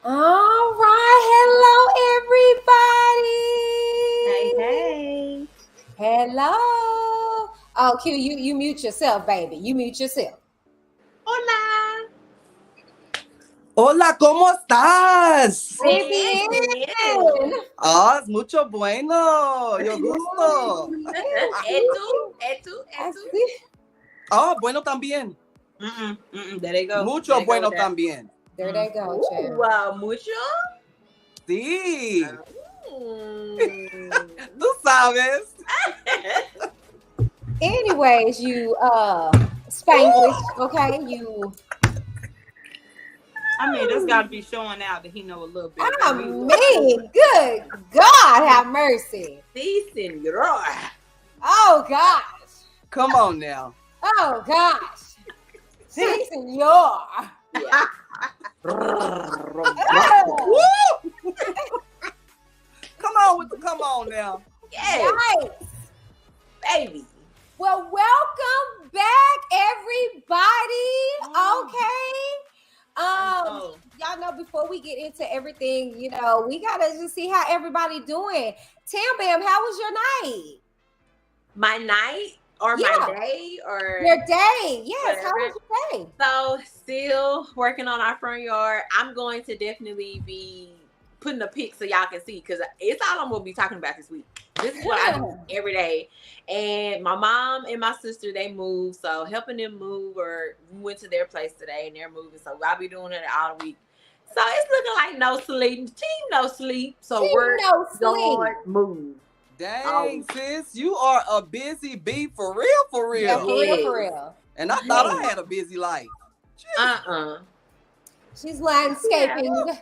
All right. Hello, Hey, everybody. Hello. Oh, Q, you mute yourself, baby. You mute yourself. hola. Hola, ¿cómo estás? Muy Bien, bien. bien. Ah, es mucho bueno. Yo gusto. Muy ¿Y tú? bien. ¿Y tú? ¿Y tú? Así. Ah, bueno también. There they go. There Mucho they go with bueno that. también. There they go, champ. Wow, mucho. Sí, Mm. tú sabes. Anyways, you Spanglish, okay? You I mean, that's got to be showing out that he know a little bit. I mean, good God have mercy. Sí, señor. Oh gosh. Come on now. Oh gosh. See, senor. Yeah. Oh, Come on with the come on now. Yes, nice. baby. Well, welcome back, everybody. Okay. Oh. Y'all know before we get into everything, we gotta just see how everybody doing. Tam Bam, how was your night? My night or Yeah. my day or Your day. Yes, how whatever. was your day? So still working on our front yard. I'm going to definitely be putting a pic so y'all can see because it's all I'm gonna be talking about this week. This is what I do every day. And my mom and my sister, they moved, so helping them move, or we went to their place today and they're moving, so I'll be doing it all week. So it's looking like no sleep. Team no sleep. So Team we're no sleep. going move. Dang, sis, you are a busy bee for real, for real. Yeah, for real, Yes. for real. And I thought I had a busy life. She's landscaping.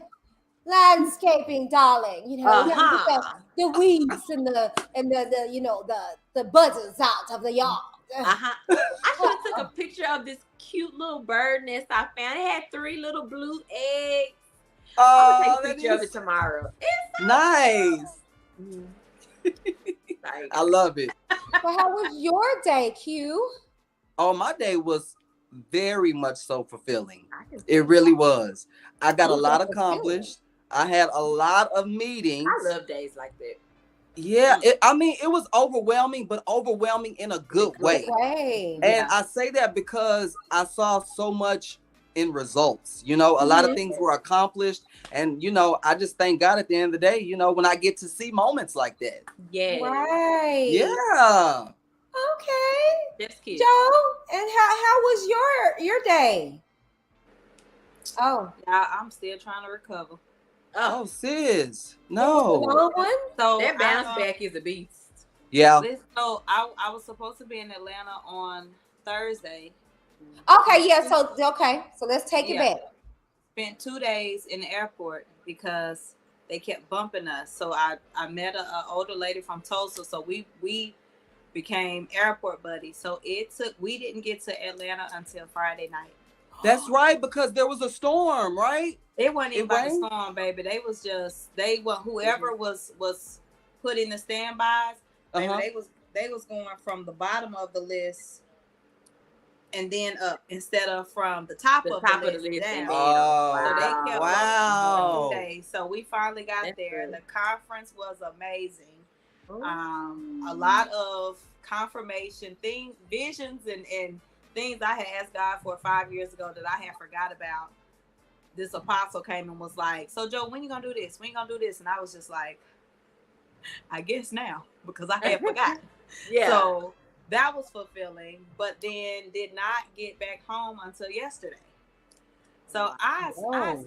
Landscaping, darling. You have to get the weeds and the the buzzards out of the yard. I should have took a picture of this cute little bird nest I found. It had 3 little blue eggs. I'll take a picture of it tomorrow. It's so nice. Like, I love it. Well, how was your day, Q? Oh, my day was very much so fulfilling. It really was. I got a lot accomplished. I had a lot of meetings. I love days like that. Yeah, it was overwhelming, but overwhelming in a good way. And I say that because I saw so much in results. A lot of things were accomplished. And, I just thank God at the end of the day, when I get to see moments like that. Yeah. Right. Yeah. Okay. That's cute. Joe, and how was your day? Oh. Yeah, I'm still trying to recover. Oh, sis. No. So that bounce back is a beast. Yeah. So I was supposed to be in Atlanta on Thursday. Okay, yeah. So let's take it back. Spent 2 days in the airport because they kept bumping us. So I met an older lady from Tulsa. So we became airport buddies. So we didn't get to Atlanta until Friday night. That's right, because there was a storm, right? It wasn't even about the storm, baby. Whoever was put in the standbys. Baby, they was going from the bottom of the list and then up instead of from the top of the list down. Oh, so they kept wow. for 2 days. So we finally got there. Good. The conference was amazing. A lot of confirmation things, visions, and things I had asked God for 5 years ago that I had forgot about. This apostle came and was like, "So Joe, when you gonna do this? When you gonna do this?" And I was just like, "I guess now," because I had forgotten. Yeah. So that was fulfilling, but then did not get back home until yesterday. So I was tired.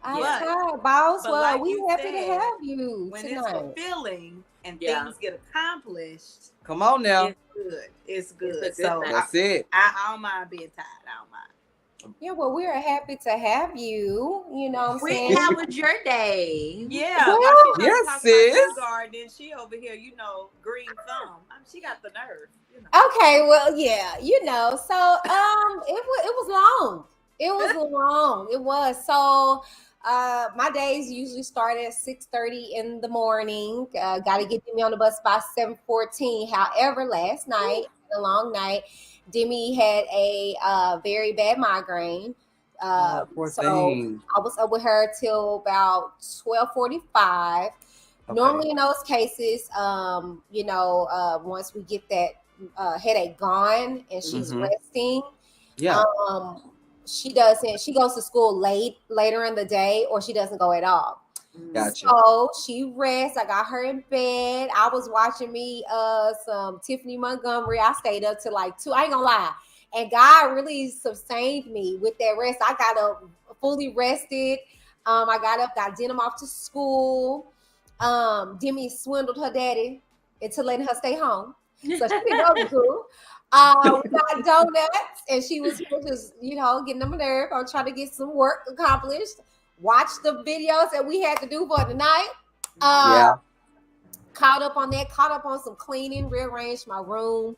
Tired, boss. Well, like we happy to have you when tonight. It's fulfilling and things get accomplished. Come on now. It's good. It's so that's it. I don't mind being tired. I don't mind. Yeah, well, we're happy to have you. You know what I'm saying? How was your day? Yeah. Well, yes, sis. Garden, she over here, green thumb. She got the nerve. Okay, well, yeah, So, it was long. It was long. It was so. My days usually start at 6:30 in the morning. Got to get me on the bus by 7:14. However, last night, a long night, Demi had a very bad migraine. Poor So thing. I was up with her till about 12:45. Okay. Normally in those cases, once we get that headache gone and she's resting, Yeah. she goes to school later in the day, or she doesn't go at all. Gotcha. So she rests. I got her in bed. I was watching me some Tiffany Montgomery. I stayed up till like 2. I ain't gonna lie. And God really sustained me with that rest. I got up fully rested. I got up, got Denim off to school. Demi swindled her daddy into letting her stay home. So she didn't go to school. We got donuts, and she was just, getting them a nerve. I'm trying to get some work accomplished. Watch the videos that we had to do for the night. Caught up on that. Caught up on some cleaning. Rearranged my room.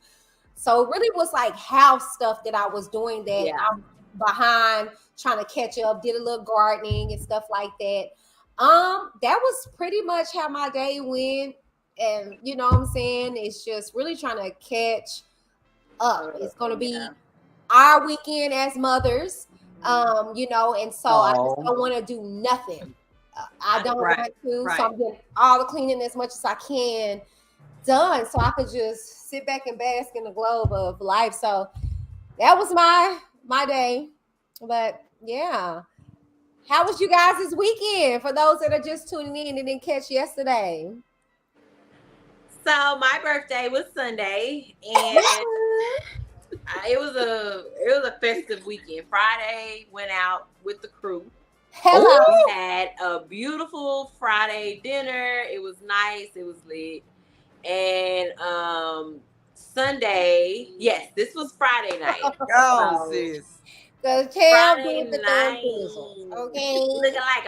So it really was like house stuff that I was doing that I'm behind, trying to catch up. Did a little gardening and stuff like that. That was pretty much how my day went. And you know what I'm saying? It's just really trying to catch up. It's going to be our weekend as mothers, and so I just don't want to do nothing. I don't want to. So I'm getting all the cleaning as much as I can done so I could just sit back and bask in the globe of life. So that was my day. But yeah. How was you guys this weekend? For those that are just tuning in and didn't catch yesterday. So my birthday was Sunday, and it was a festive weekend. Friday went out with the crew. Hello. We had a beautiful Friday dinner. It was nice. It was lit. And Sunday, yes, this was Friday night. Oh, sis. Friday night, okay. Looking like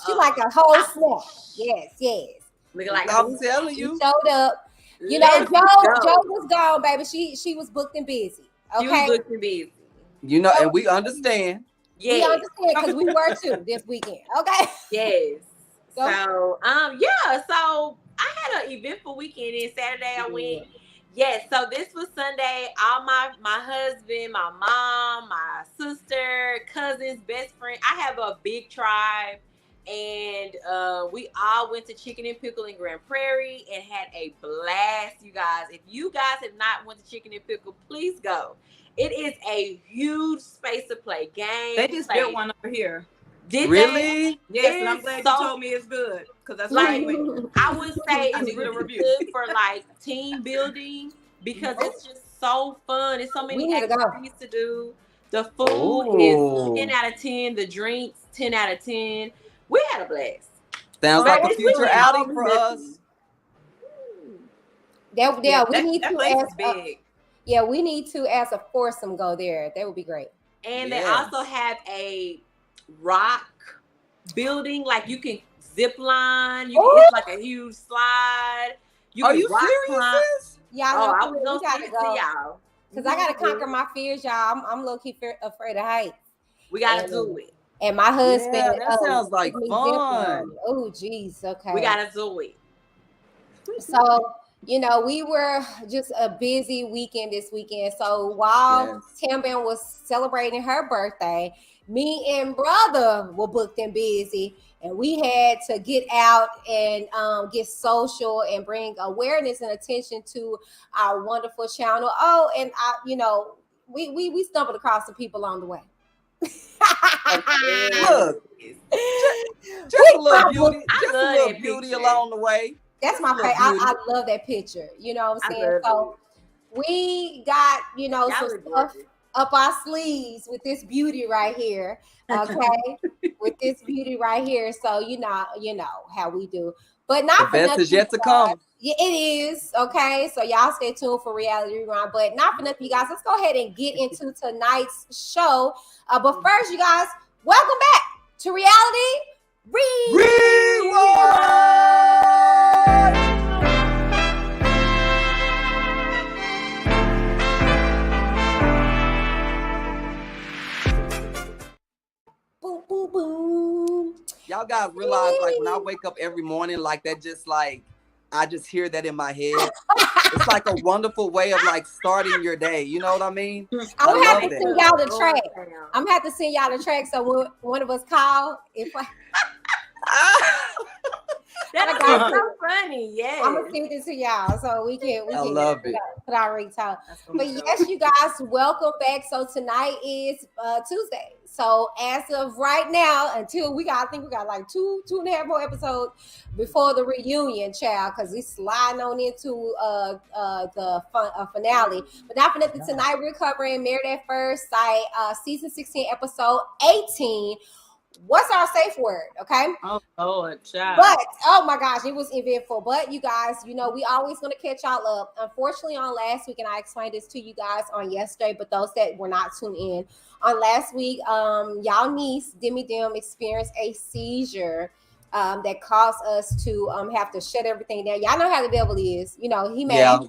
she like a whole snack. Yes. Looking like I'm telling you. Showed up. Joe was gone, baby. She was booked and busy. Okay. She was booked and busy. And we understand. Yes. We understand because we were too this weekend. Okay. Yes. So so I had an eventful weekend. And Saturday I went. Yes, so this was Sunday. All my husband, my mom, my sister, cousins, best friend. I have a big tribe, and we all went to Chicken and Pickle in Grand Prairie and had a blast, you guys. If you guys have not went to Chicken and Pickle, please go. It is a huge space to play games. They just built one over here. Did really? They? Yes, and I'm glad you told me it's good because that's like I would say it's really good for like team building because it's just so fun. There's so many activities to do. The food is 10 out of 10. The drinks 10 out of 10. We had a blast. Sounds like a future outing for us. We need that to place ask. Is big. We need to as a foursome go there. That would be great. And they also have a rock building, like you can zip line. It's like a huge slide. Are you serious? Y'all, I was gonna say to y'all because I gotta conquer my fears, y'all. I'm low key afraid of heights. We gotta do it. And my husband. That sounds like fun. Oh, geez. Okay. We gotta do it. So. We were just a busy weekend this weekend. So while Tambin was celebrating her birthday, me and brother were booked and busy, and we had to get out and get social and bring awareness and attention to our wonderful channel. Oh, and we stumbled across some people on the way. Look, just a little beauty, beauty along the way. That's my favorite. I love that picture. You know what I'm saying? So we got, some stuff up our sleeves with this beauty right here. Okay. With this beauty right here. So you know how we do. But not the best is yet to come. Yeah, it is. Okay. So y'all stay tuned for Reality Rewind. But not for nothing, you guys. Let's go ahead and get into tonight's show. But first, you guys, welcome back to Reality Rewind. Boom, boom, boom. Y'all guys realize, like, when I wake up every morning, like, that just, like, I just hear that in my head. It's like a wonderful way of like starting your day. You know what I mean? I'm gonna have to send y'all the track. I'm gonna have to send y'all the track. So when one of us call, That's so funny. Yeah, I'm gonna send it to y'all so we can love it. Put our ringtone. But yes, you guys, welcome back. So tonight is Tuesday. So as of right now, until I think we got like two and a half more episodes before the reunion, child, because it's sliding on into the finale. But not for nothing, tonight we're covering Married at First Sight, season 16, episode 18. What's our safe word? Okay. Oh Lord, child. But oh my gosh, it was eventful. But you guys, we always gonna catch y'all up. Unfortunately, on last week, and I explained this to you guys on yesterday, but those that were not tuned in on last week, y'all niece Demi Dim experienced a seizure that caused us to have to shut everything down. Y'all know how the devil is. He made. Yeah,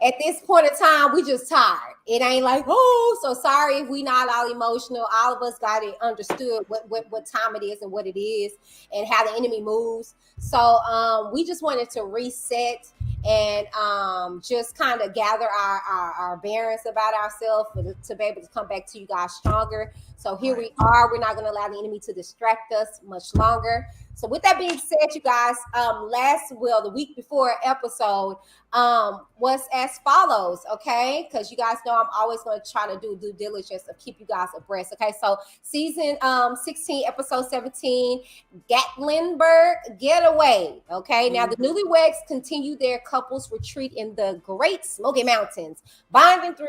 at this point in time, we just tired. It ain't like, oh, so sorry if we not all emotional. All of us got it understood what time it is and what it is and how the enemy moves. So we just wanted to reset and just kind of gather our bearings about ourselves to be able to come back to you guys stronger. So here we are. We're not going to allow the enemy to distract us much longer. So with that being said, you guys, the week before episode was as follows, okay? Because you guys know I'm always going to try to do due diligence of keep you guys abreast, okay? So season 16, episode 17, Gatlinburg Getaway, okay? Now the newlyweds continue their couples retreat in the Great Smoky Mountains, bonding through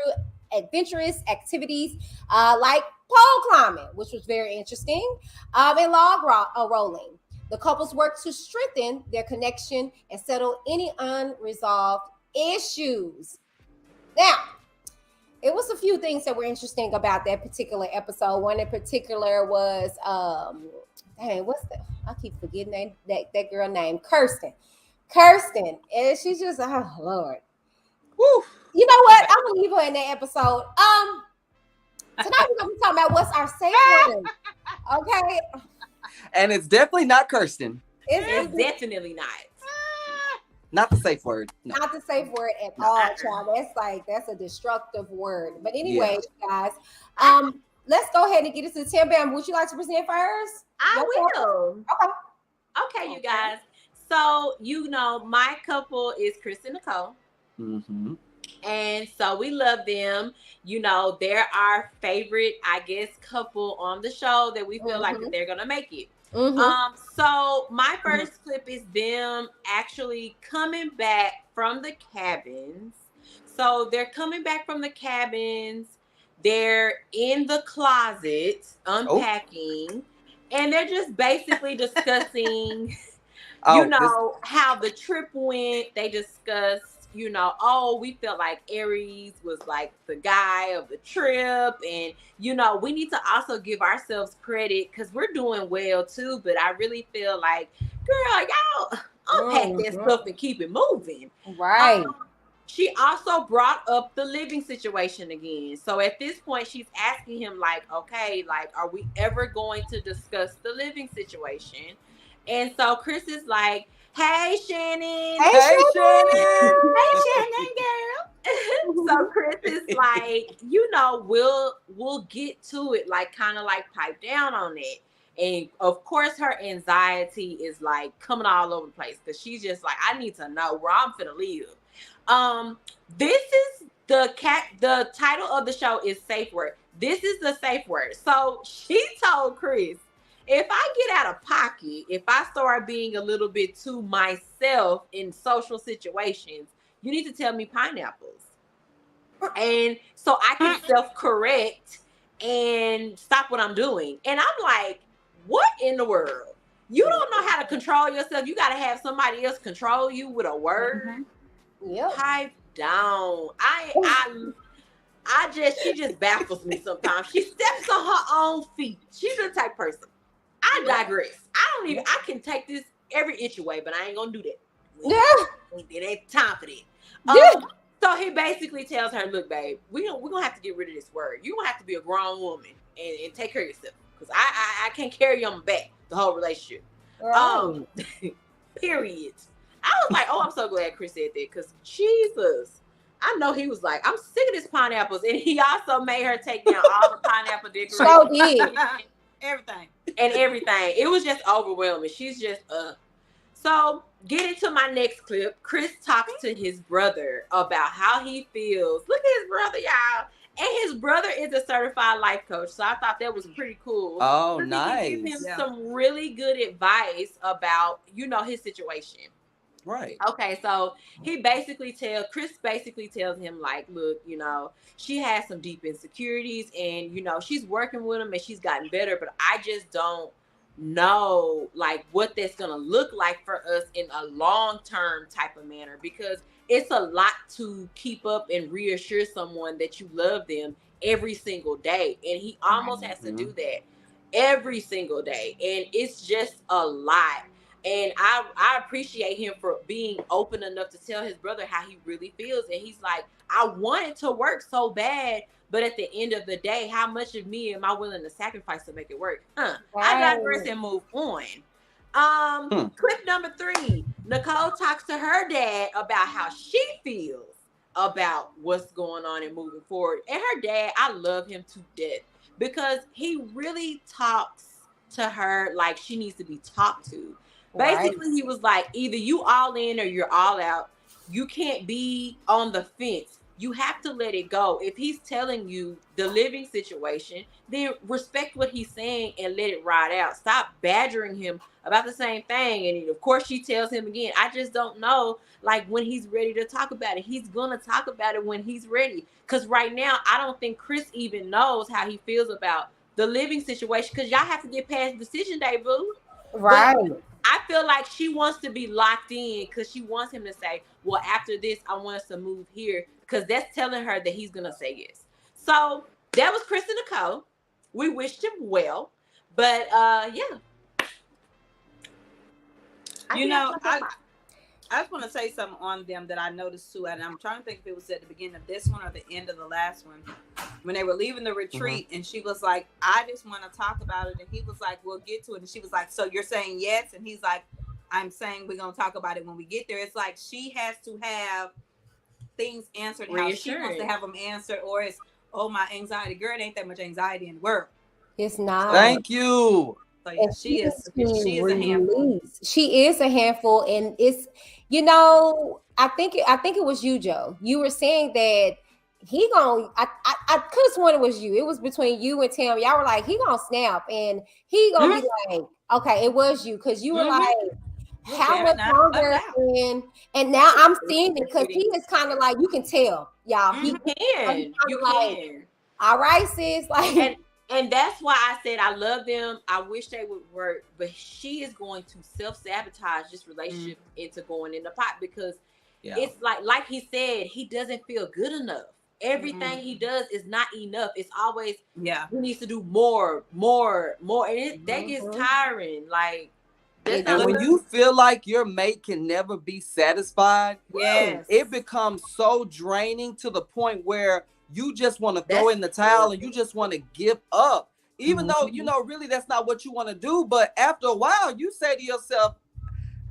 adventurous activities like pole climbing, which was very interesting, and log rolling. The couples work to strengthen their connection and settle any unresolved issues. Now, it was a few things that were interesting about that particular episode. One in particular was, I keep forgetting that girl name, Kirsten. And she's just, oh Lord. Woo. You know what? I'm gonna leave her in that episode. Tonight we're gonna be talking about what's our safe word. Okay. And it's definitely not Kirsten. It's definitely not. Not the safe word. No. Not the safe word at all, child. That's a destructive word. But anyway, guys, let's go ahead and get into the Tim Bam. Would you like to present first? I will. Okay, you guys. So my couple is Chris and Nicole. Mm-hmm. And so we love them. They're our favorite, I guess, couple on the show that we feel like that they're going to make it. Mm-hmm. So my first clip is them actually coming back from the cabins. So they're coming back from the cabins. They're in the closet unpacking. And they're just basically discussing, how the trip went. They discussed, we felt like Aries was like the guy of the trip. And, we need to also give ourselves credit because we're doing well too. But I really feel like, girl, y'all unpack that stuff and keep it moving. Right. She also brought up the living situation again. So at this point, she's asking him like, okay, like, are we ever going to discuss the living situation? And so Chris is like, hey, Shannon. Hey, Shannon. Hey, Shannon, girl. So Chris is like, we'll get to it, like kind of like pipe down on it. And of course, her anxiety is like coming all over the place because she's just like, I need to know where I'm finna live. This is the title of the show is Safe Word. This is the safe word. So she told Chris, if I get out of pocket, if I start being a little bit too myself in social situations, you need to tell me pineapples. And so I can self-correct and stop what I'm doing. And I'm like, what in the world? You don't know how to control yourself. You got to have somebody else control you with a word. Mm-hmm. Yep. Pipe down. She just baffles me sometimes. She steps on her own feet. She's the type of person. I digress. I can take this every inch away, but I ain't gonna do that. It ain't time for that. So he basically tells her, look, babe, we're gonna have to get rid of this word. You're gonna have to be a grown woman and take care of yourself. Because I can't carry you on my back the whole relationship. Period. I was like, oh, I'm so glad Chris said that because Jesus. I know he was like, I'm sick of these pineapples. And he also made her take down all the pineapple decorations. So did. Everything. And everything. It was just overwhelming. She's just, So, get into my next clip. Chris talks to his brother about how he feels. Look at his brother, y'all. And his brother is a certified life coach. So, I thought that was pretty cool. Oh, nice. He gave him some really good advice about, his situation. Right. Okay, so Chris basically tells him, like, look, she has some deep insecurities and, she's working with him and she's gotten better, but I just don't know, like, what that's going to look like for us in a long-term type of manner, because it's a lot to keep up and reassure someone that you love them every single day. And he almost has to do that every single day. And it's just a lot. And I appreciate him for being open enough to tell his brother how he really feels. And he's like, I wanted to work so bad, but at the end of the day, how much of me am I willing to sacrifice to make it work? I digress and move on. Clip number 3. Nicole talks to her dad about how she feels about what's going on and moving forward. And her dad, I love him to death because he really talks to her like she needs to be talked to. Basically, he was like, either you all in or you're all out. You can't be on the fence. You have to let it go. If he's telling you the living situation, then respect what he's saying and let it ride out. Stop badgering him about the same thing. And of course, she tells him again, I just don't know, like, when he's ready to talk about it. He's going to talk about it when he's ready. Because right now, I don't think Chris even knows how he feels about the living situation, because y'all have to get past decision day, boo. Right. But I feel like she wants to be locked in because she wants him to say, well, after this, I want us to move here, because that's telling her that he's going to say yes. So that was Chris and Nicole. We wished him well. But, yeah. I just want to say something on them that I noticed too, and I'm trying to think if it was at the beginning of this one or the end of the last one, when they were leaving the retreat, and she was like, I just want to talk about it, and he was like, we'll get to it, and she was like, so you're saying yes? And he's like, I'm saying we're going to talk about it when we get there. It's like she has to have things answered how she wants to have them answered, or it's, oh, my anxiety. Girl, it ain't that much anxiety in the world. It's not. Thank you. So yeah, she is a handful. She is a handful, and it's, I think it was you, Joe. You were saying that he gonna. I could have sworn it was you. It was between you and Tim. Y'all were like, he gonna snap, and he gonna be like, okay, it was you, because you were like, how much longer? And now I'm seeing it, because he is kind of like, you can tell, y'all. He can. You can. All right, sis. Like. And that's why I said I love them. I wish they would work, but she is going to self-sabotage this relationship into going in the pot, because it's like he said, he doesn't feel good enough. Everything he does is not enough. It's always he needs to do more, and that gets tiring. Like, and when you feel like your mate can never be satisfied, it becomes so draining to the point where you just want to throw in the towel and you just want to give up, even though, really that's not what you want to do. But after a while, you say to yourself,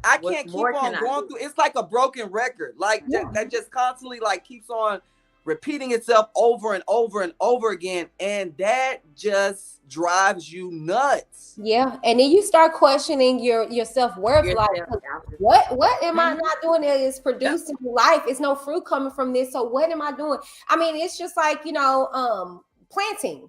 I can't keep on going through. It's like a broken record, like that just constantly like keeps on repeating itself over and over and over again. And that just drives you nuts. Yeah. And then you start questioning your self-worth. Like, what am I not doing that is producing life? It's no fruit coming from this. So what am I doing? I mean, it's just like, planting.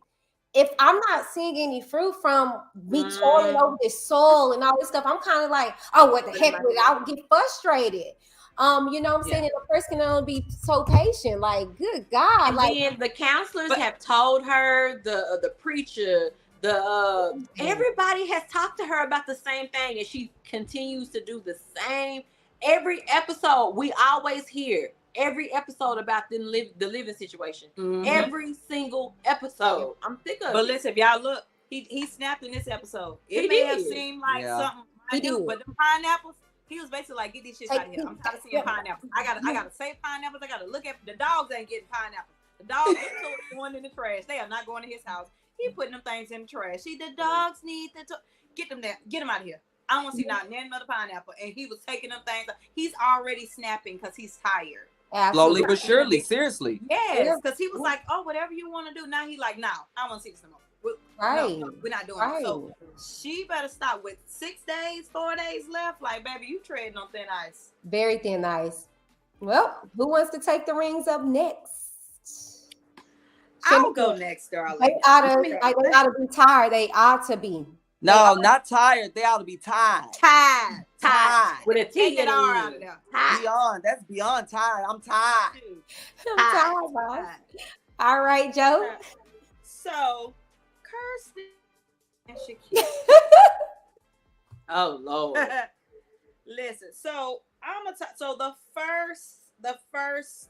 If I'm not seeing any fruit from me toiling over this soil and all this stuff, I'm kind of like, oh, what the heck? I'll get frustrated. You know what I'm saying? And the person can only be so patient. Like, good God. And then the counselors have told her, the preacher, everybody has talked to her about the same thing, and she continues to do the same. Every episode, we always hear every episode about the living situation. Every single episode. I'm sick of it. But listen, if y'all look, he snapped in this episode. It may have seemed like something I do, but the pineapples, he was basically like, get these shits out of here. I'm tired of seeing pineapples. I gotta save pineapples. I gotta look at the dogs ain't getting pineapples. The dogs are going in the trash. They are not going to his house. He putting them things in the trash. See, the dogs need to get them there. Get them out of here. I don't want to see not another pineapple. And he was taking them things. He's already snapping because he's tired. Slowly but surely, seriously. Yes, because he was like, oh, whatever you want to do. Now he like, no, I want to see this no more. No, we're not doing it. So she better stop with 6 days, 4 days left. Like, baby, you treading on thin ice. Very thin ice. Well, who wants to take the rings up next? I'll go next, darling. They ought to be tired. They ought to be. No, not tired. They ought to be tired. Tired. With a T. Take it all out of there. Beyond. That's beyond tired. I'm tired. I'm tired, boss. All right, Joe. So, Kirsten and Shaquille. Oh Lord. Listen, so the first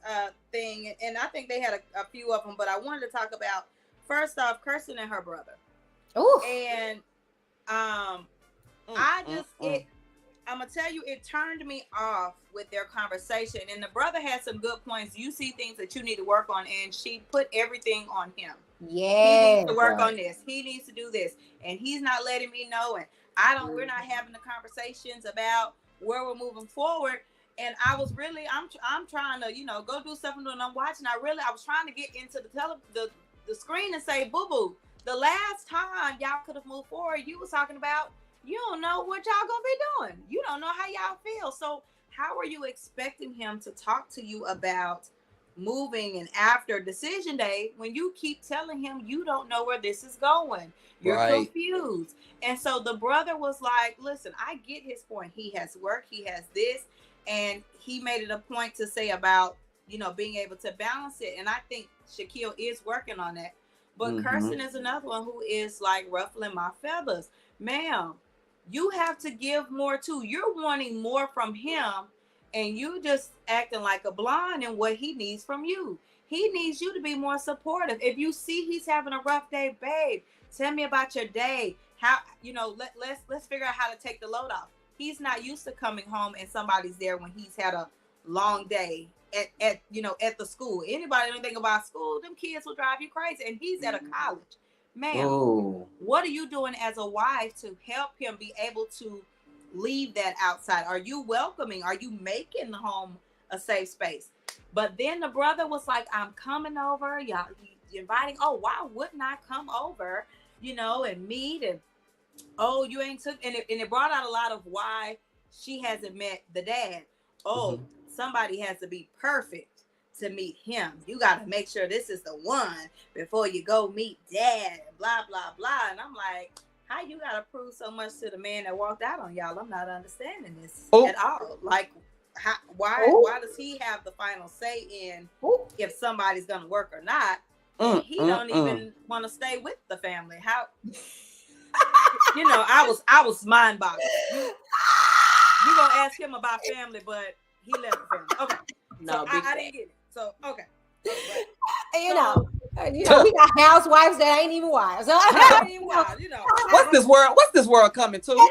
thing, and I think they had a few of them, but I wanted to talk about first off Kirsten and her brother. Ooh. And I'm gonna tell you, it turned me off with their conversation. And the brother had some good points. You see things that you need to work on, and she put everything on him. Yeah, he needs to work on this. He needs to do this, and he's not letting me know. And we're not having the conversations about where we're moving forward. And I was really, I'm trying to, go do something. And I'm watching. I was trying to get into the screen and say, boo boo. The last time y'all could have moved forward, you was talking about you don't know what y'all gonna be doing. You don't know how y'all feel. So how are you expecting him to talk to you about moving and after decision day when you keep telling him you don't know where this is going? You're confused. And so the brother was like, listen, I get his point. He has work, he has this, and he made it a point to say about, being able to balance it. And I think Shaquille is working on that. But Kirsten is another one who is like ruffling my feathers. Ma'am, you have to give more too. You're wanting more from him, and you just acting like a blind in what he needs from you. He needs you to be more supportive. If you see he's having a rough day, babe, tell me about your day. How, let's figure out how to take the load off. He's not used to coming home and somebody's there when he's had a long day at the school. Anybody know anything about school, them kids will drive you crazy. And he's at a college. Ma'am, what are you doing as a wife to help him be able to leave that outside? Are you welcoming? Are you making the home a safe space? But then the brother was like, I'm coming over. Y'all inviting. Oh, why wouldn't I come over, and meet? And you ain't took, and it brought out a lot of why she hasn't met the dad. Somebody has to be perfect to meet him. You got to make sure this is the one before you go meet dad, blah, blah, blah. And I'm like, how you got to prove so much to the man that walked out on y'all? I'm not understanding this at all. Like, why does he have the final say in if somebody's going to work or not? And he don't even want to stay with the family. How, I was mind boggled. You going to ask him about family, but he left the family. Okay. No, so I didn't get it. So, okay. We got housewives that ain't even wives. What's this world coming to?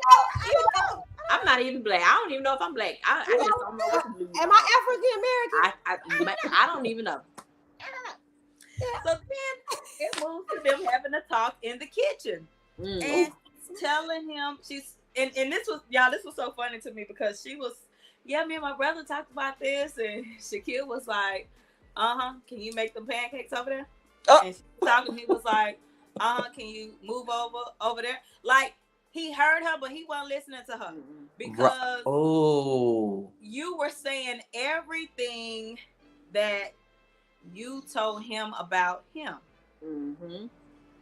I'm not even black. I don't even know if I'm black. I just don't know what to do. Am I African American? I don't even know. So then it moved to them having a talk in the kitchen. And telling him and this was so funny to me because she was, me and my brother talked about this, and Shaquille was like, can you make them pancakes over there? And she was talking, he was like, can you move over there? Like, he heard her, but he wasn't listening to her because you were saying everything that you told him about him.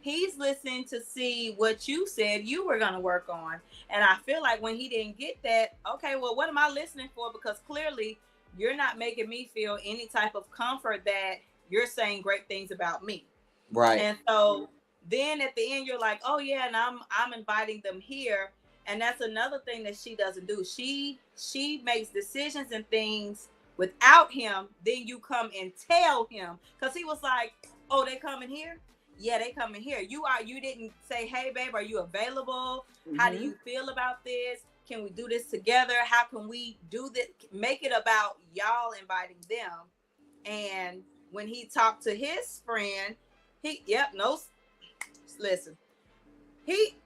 He's listening to see what you said you were going to work on. And I feel like when he didn't get that, okay, well, what am I listening for? Because clearly you're not making me feel any type of comfort that you're saying great things about me. Right. And so then at the end, you're like, oh yeah, and I'm inviting them here. And that's another thing that she doesn't do. She makes decisions and things without him. Then you come and tell him, because he was like, oh, they coming here? Yeah, they coming here. You didn't say, hey, babe, are you available? How do you feel about this? Can we do this together? How can we do this? Make it about y'all inviting them. And when he talked to his friend, listen, he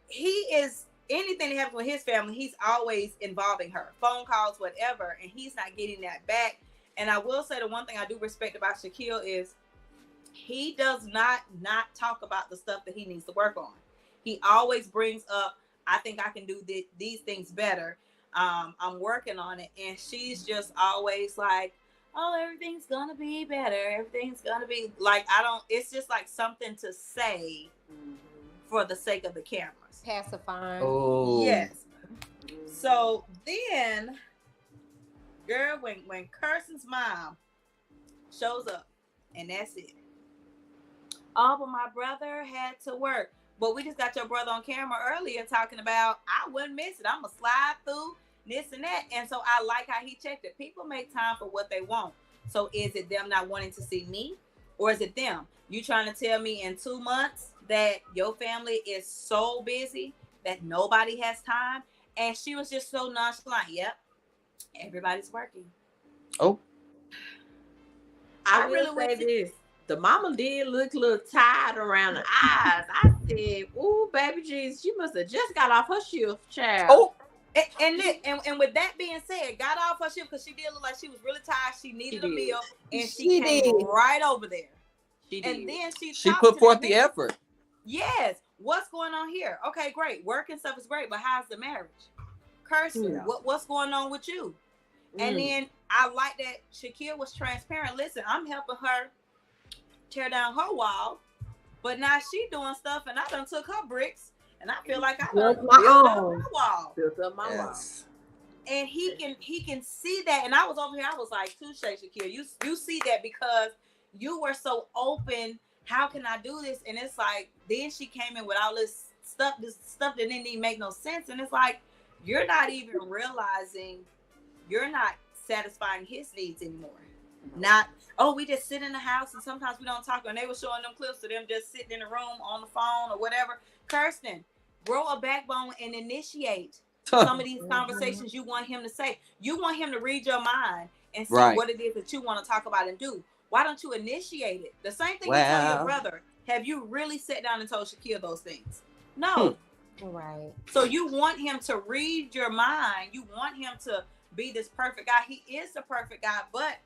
is anything that happens with his family, he's always involving her. Phone calls, whatever, and he's not getting that back. And I will say the one thing I do respect about Shaquille is he does not talk about the stuff that he needs to work on. He always brings up, I think I can do these things better. I'm working on it. And she's just always like, oh, everything's gonna be better. Everything's gonna be like, it's just like something to say for the sake of the cameras. Pacifying. Oh. Yes. So then, girl, when Kirsten's mom shows up, and that's it. Oh, but my brother had to work. But we just got your brother on camera earlier talking about, I wouldn't miss it. I'm going to slide through this and that. And so I like how he checked it. People make time for what they want. So is it them not wanting to see me? Or is it them? You trying to tell me in 2 months that your family is so busy that nobody has time? And she was just so nonchalant. Yep. Everybody's working. Oh. I will say this. The mama did look a little tired around the eyes. I said, ooh, baby Jesus, she must have just got off her shift, child. Oh. And with that being said, got off her shift because she did look like she was really tired. She needed a meal, and she came right over there. She did. And then she put forth the effort. Yes. What's going on here? Okay, great. Work and stuff is great, but how's the marriage? Kirsten, what's going on with you? And then I like that Shaquille was transparent. Listen, I'm helping her tear down her wall, but now she doing stuff, and I done took her bricks, and I feel like I done built up my wall. Built up my wall. And he can see that. And I was over here, I was like, touche, Shaquille. You see that because you were so open. How can I do this? And it's like, then she came in with all this stuff that didn't even make no sense. And it's like, you're not even realizing you're not satisfying his needs anymore. Not, oh, we just sit in the house and sometimes we don't talk. And they were showing them clips of them just sitting in the room on the phone or whatever. Kirsten, grow a backbone and initiate some of these conversations you want him to say. You want him to read your mind and see what it is that you want to talk about and do. Why don't you initiate it? The same thing you tell your brother. Have you really sat down and told Shaquille those things? No. Right. So you want him to read your mind. You want him to be this perfect guy. He is the perfect guy, but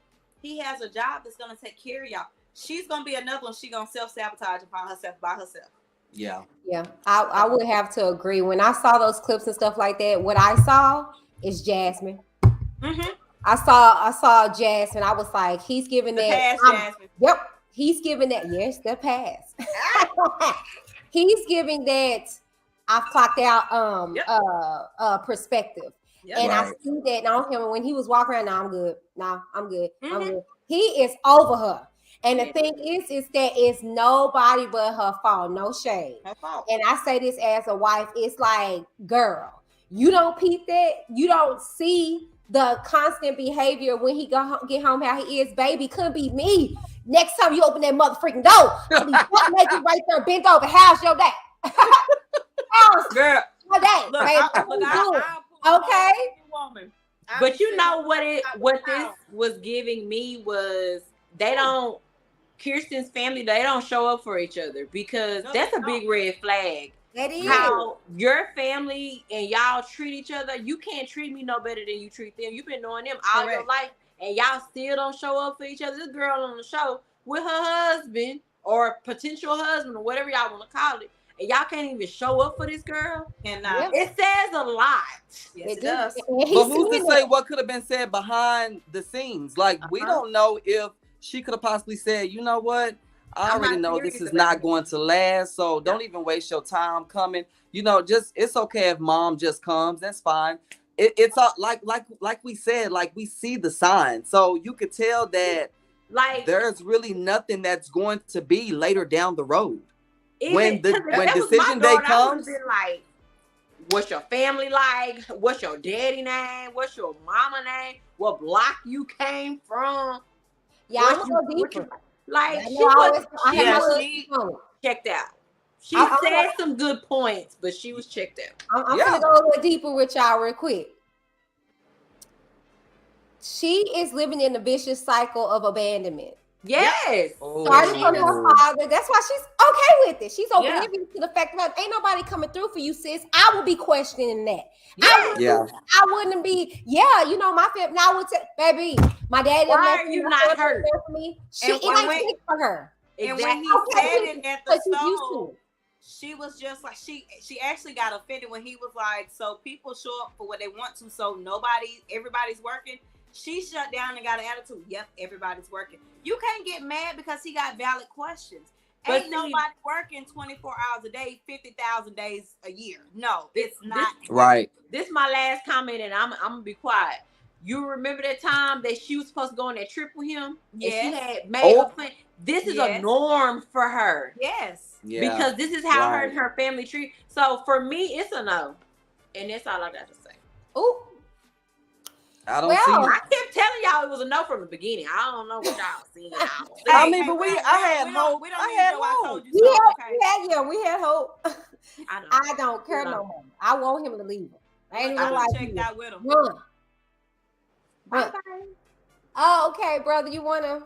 he has a job that's going to take care of y'all. She's going to be another one. She's going to self-sabotage and find herself by herself. Yeah. Yeah. I would have to agree. When I saw those clips and stuff like that, what I saw is Jasmine. Mm-hmm. I saw Jasmine. I was like, he's giving the that. Pass, Jasmine. Yep. He's giving that. Yes, the pass. He's giving that. I've clocked out perspective. Yep. And I see that now him when he was walking around. I'm good. I'm good. Mm-hmm. I'm good. He is over her. And the thing is that it's nobody but her fault. No shade. Her fault. And I say this as a wife. It's like, girl, you don't peep that. You don't see the constant behavior when he get home how he is. Baby, couldn't be me. Next time you open that motherfucking door, I'll be naked right there, bent over. How's your day? Girl. Your day. Look, okay. But you know what this was giving me was Kirsten's family, they don't show up for each other because that's a big red flag. That is. How your family and y'all treat each other. You can't treat me no better than you treat them. You've been knowing them all your life and y'all still don't show up for each other. This girl on the show with her husband or potential husband or whatever y'all want to call it. And y'all can't even show up for this girl. And it says a lot. Yes, it does. But who's to say what could have been said behind the scenes? Like, we don't know if she could have possibly said, you know what? I already know this is not going to last. So don't even waste your time coming. You know, it's okay if mom just comes. That's fine. It's like we said, like we see the signs. So you could tell that like there's really nothing that's going to be later down the road. When decision day comes, like, what's your family like? What's your daddy name? What's your mama name? What block you came from? Yeah, I'm gonna go deeper. Like she checked out. She said some good points, but she was checked out. I'm gonna go a little deeper with y'all real quick. She is living in a vicious cycle of abandonment. Yes. Started from her father. That's why she's okay with it. She's oblivious to the fact that ain't nobody coming through for you, sis. I will be questioning that. I wouldn't be, you know, my family. Now I would say, baby, my dad. Why are you not hurt? For me. It ain't sick for her. And when he said it at the stove, she was just like, she actually got offended when he was like, so people show up for what they want to, so everybody's working. She shut down and got an attitude. Yep, everybody's working. You can't get mad because he got valid questions. Ain't nobody working 24 hours a day, 50,000 days a year. No, it's not. Right. This is my last comment, and I'm gonna be quiet. You remember that time that she was supposed to go on that trip with him? Yes. And she had made a plan. This is a norm for her. Yes. Yeah. Because this is how her and her family treat. So for me, it's a no. And that's all I got to say. Ooh. I don't see. I kept telling y'all it was a no from the beginning. I don't know what y'all seen. I mean, but I had hope. I had hope. We had hope. I don't care no more. I want him to leave. I ain't gonna lie to you. Checked out with him. Bye. Oh, okay, brother. You wanna?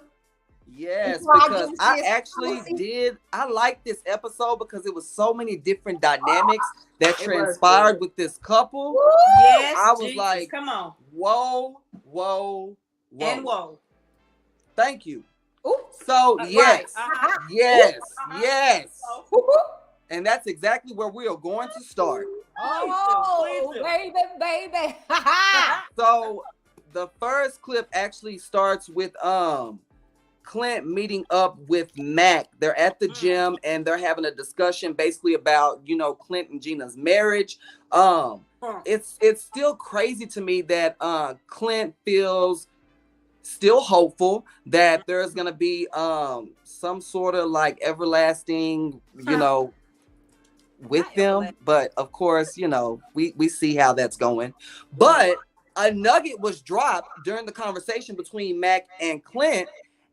Yes, because I actually did. I liked this episode because it was so many different dynamics that transpired with this couple. Woo! Yes, I was like, come on. Whoa. And whoa. Thank you. Ooh. So, yes. And that's exactly where we are going to start. Oh, baby. So, the first clip actually starts with Clint meeting up with Mac. They're at the gym and they're having a discussion basically about, you know, Clint and Gina's marriage. It's still crazy to me that Clint feels still hopeful that there's gonna be some sort of like everlasting, you know, with them. But of course, you know, we see how that's going. But a nugget was dropped during the conversation between Mac and Clint.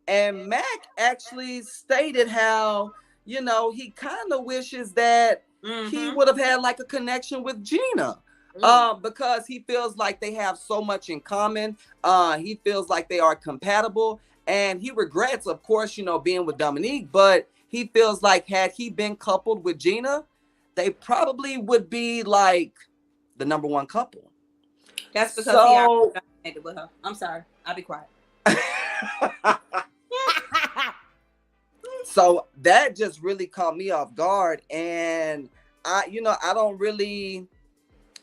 And Mac actually stated how, you know, he kind of wishes that he would have had like a connection with Gina because he feels like they have so much in common. He feels like they are compatible and he regrets, of course, you know, being with Dominique, but he feels like had he been coupled with Gina, they probably would be like the number one couple. That's because he already connected with her. I'm sorry. I'll be quiet. So that just really caught me off guard. And I don't really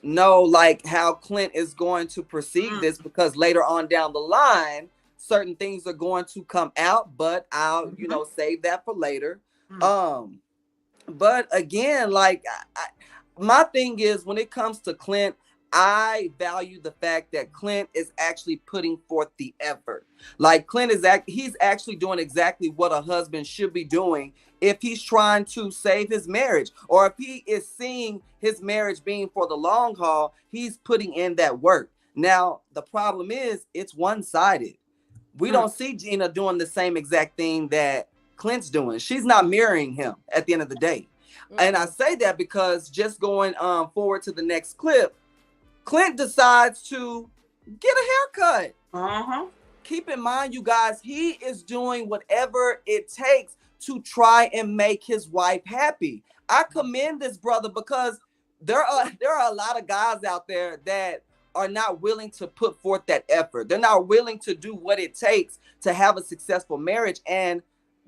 know like how Clint is going to perceive this because later on down the line, certain things are going to come out, but I'll, you know, save that for later. But again, like my thing is when it comes to Clint, I value the fact that Clint is actually putting forth the effort. Like Clint he's actually doing exactly what a husband should be doing if he's trying to save his marriage or if he is seeing his marriage being for the long haul, he's putting in that work. Now, the problem is it's one-sided. We don't see Gina doing the same exact thing that Clint's doing. She's not mirroring him at the end of the day. And I say that because just going forward to the next clip, Clint decides to get a haircut. Keep in mind, you guys, he is doing whatever it takes to try and make his wife happy. I commend this brother because there are a lot of guys out there that are not willing to put forth that effort. They're not willing to do what it takes to have a successful marriage. And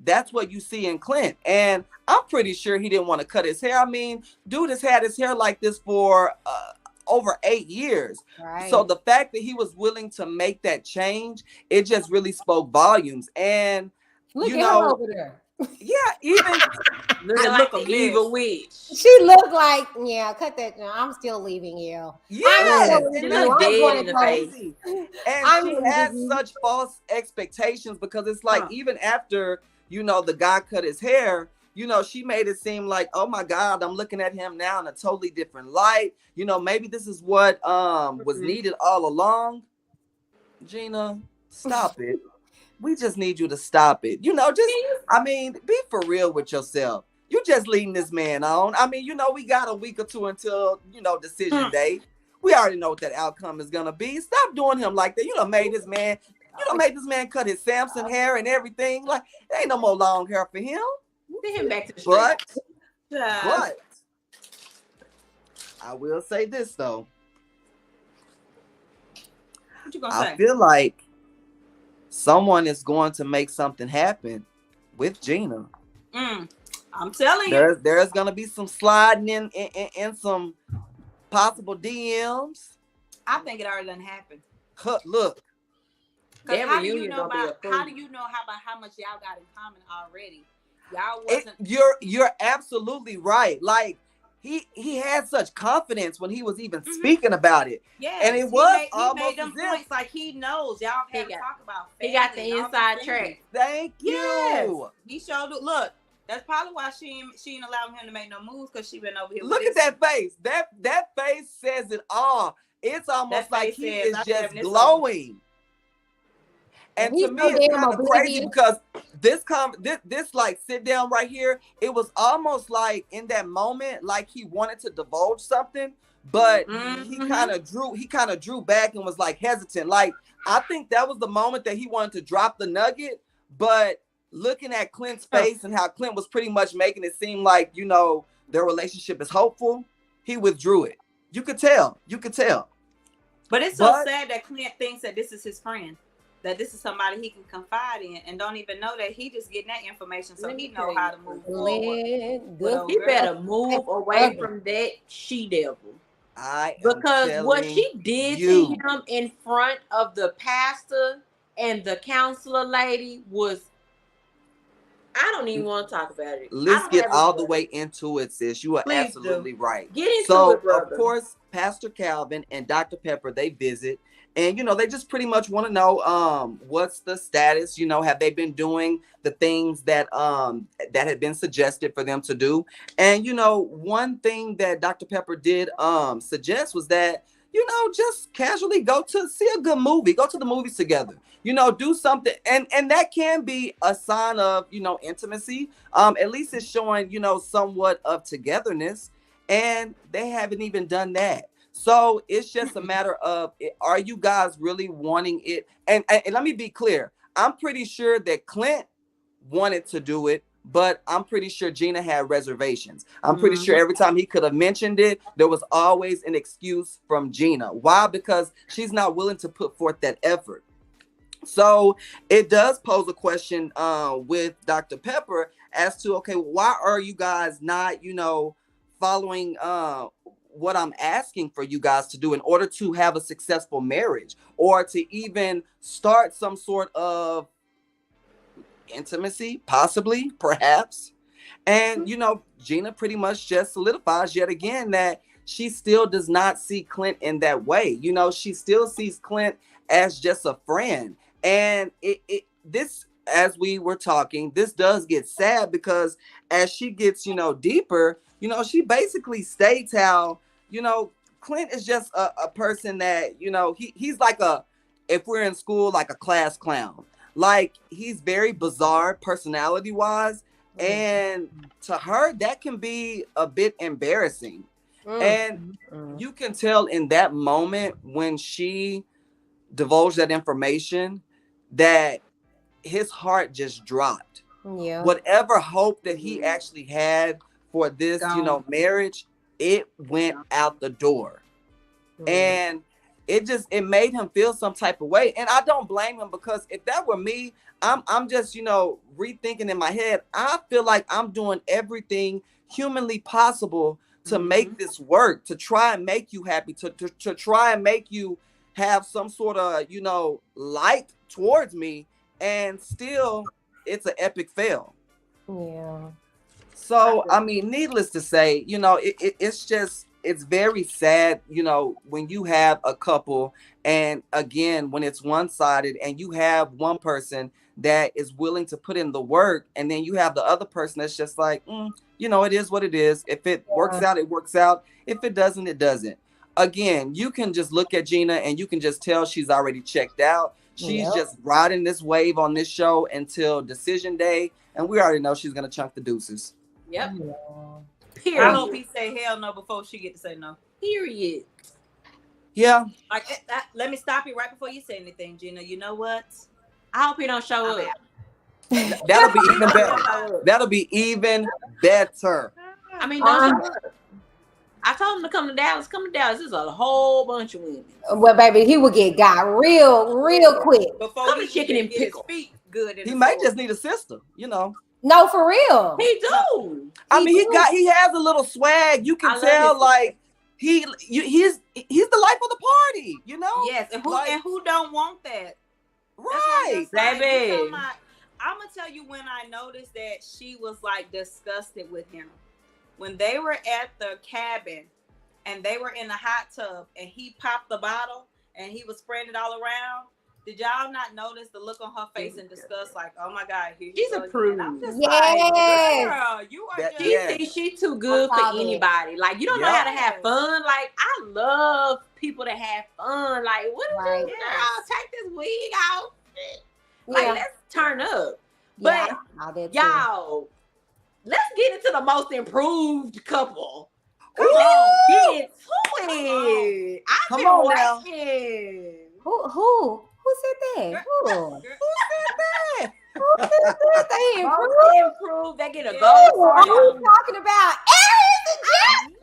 that's what you see in Clint. And I'm pretty sure he didn't want to cut his hair. I mean, dude has had his hair like this for over 8 years. Right. So the fact that he was willing to make that change, it just really spoke volumes. And look at her over there. Yeah, even look like evil witch. She looked like, cut that. I'm still leaving you. Yeah, and that's dead in the face. And she had such false expectations because it's like even after, you know, the guy cut his hair, you know, she made it seem like, oh my God, I'm looking at him now in a totally different light. You know, maybe this is what was needed all along. Gina, stop it. We just need you to stop it. You know, be for real with yourself. You just leading this man on. I mean, you know, we got a week or two until, you know, decision day. We already know what that outcome is going to be. Stop doing him like that. You know, made this man You don't make this man cut his Samson hair and everything. Like, there ain't no more long hair for him. Send him back to the street. But I will say this though. What you gonna say? I feel like someone is going to make something happen with Gina. I'm telling you, there's gonna be some sliding in some possible DMs. I think it already done happened. Look, how do you know how much y'all got in common already? Y'all wasn't. You're absolutely right. Like he had such confidence when he was even speaking about it. Yeah, and it he made them points like he knows. Y'all have to talk about. He got the inside track. Thank you. He showed it. Look. That's probably why she ain't allowing him to make no moves, because she been over here. Look at that face. That face says it all. It's almost like he is just glowing. And to me, it's kind of crazy because this like sit down right here. It was almost like in that moment, like he wanted to divulge something, but he kind of drew back and was like hesitant. Like I think that was the moment that he wanted to drop the nugget, but looking at Clint's face and how Clint was pretty much making it seem like, you know, their relationship is hopeful, he withdrew it. You could tell. But it's so sad that Clint thinks that this is his friend, that this is somebody he can confide in, and don't even know that he just getting that information so he know how to move forward. He better move away from that she-devil. Because what she did to him in front of the pastor and the counselor lady was, I don't even want to talk about it. Let's get all the way into it, sis. You are absolutely right. Get into it, brother. Of course, Pastor Calvin and Dr. Pepper, they visit. And, you know, they just pretty much want to know what's the status. You know, have they been doing the things that that had been suggested for them to do? And, you know, one thing that Dr. Pepper did suggest was that, you know, just casually go to see a good movie. Go to the movies together. You know, do something. And that can be a sign of, you know, intimacy. At least it's showing, you know, somewhat of togetherness. And they haven't even done that. So it's just a matter of, are you guys really wanting it? And let me be clear. I'm pretty sure that Clint wanted to do it, but I'm pretty sure Gina had reservations. I'm pretty sure every time he could have mentioned it, there was always an excuse from Gina. Why? Because she's not willing to put forth that effort. So it does pose a question with Dr. Pepper as to, okay, why are you guys not, you know, following what I'm asking for you guys to do in order to have a successful marriage or to even start some sort of intimacy, possibly, perhaps. And, you know, Gina pretty much just solidifies yet again that she still does not see Clint in that way. You know, she still sees Clint as just a friend. And this, as we were talking, this does get sad because as she gets, you know, deeper, you know, she basically states how, you know, Clint is just a person that, you know, he's like if we're in school, like a class clown. Like, he's very bizarre personality-wise. And to her, that can be a bit embarrassing. And you can tell in that moment when she divulged that information that his heart just dropped. Yeah. Whatever hope that he actually had for this, you know, marriage, it went out the door. And it made him feel some type of way. And I don't blame him, because if that were me, I'm just, you know, rethinking in my head. I feel like I'm doing everything humanly possible to make this work, to try and make you happy, to try and make you have some sort of, you know, light towards me, and still it's an epic fail. Yeah. So, I mean, needless to say, you know, it's very sad, you know, when you have a couple, and again, when it's one-sided and you have one person that is willing to put in the work, and then you have the other person that's just like, you know, it is what it is. If it works out, it works out. If it doesn't, it doesn't. Again, you can just look at Gina and you can just tell she's already checked out. She's just riding this wave on this show until decision day. And we already know she's going to chunk the deuces. Yep. Period. I hope he say hell no before she get to say no. Period. Yeah. Like let me stop you right before you say anything, Gina. You know what? I hope he don't show up. That'll be even better. That'll be even better. I mean, don't show up. I told him to come to Dallas. Come to Dallas. There's a whole bunch of women. Well, baby, he would get got real quick. Before he chicken and pickle. His feet good. He might just need a sister, you know. No, for real. He do. I mean, he has a little swag. You can tell, like he's the life of the party, you know. Yes, and who don't want that? Right, baby. I'm gonna tell you when I noticed that she was like disgusted with him. When they were at the cabin and they were in the hot tub and he popped the bottle and he was spraying it all around. Did y'all not notice the look on her face in disgust? Like, oh my God, she's a prude. Yes. Girl, you are just... She's too good for anybody. Like, you don't know how to have fun. Like, I love people that have fun. Like, what is this girl? Take this wig out. Like, let's turn up. But y'all, let's get into the most improved couple. Come on, get into it. I've been waiting. Who said that? Who said that? Who said that? They improved. They get a gold. Are we talking about Aries and Jasmine?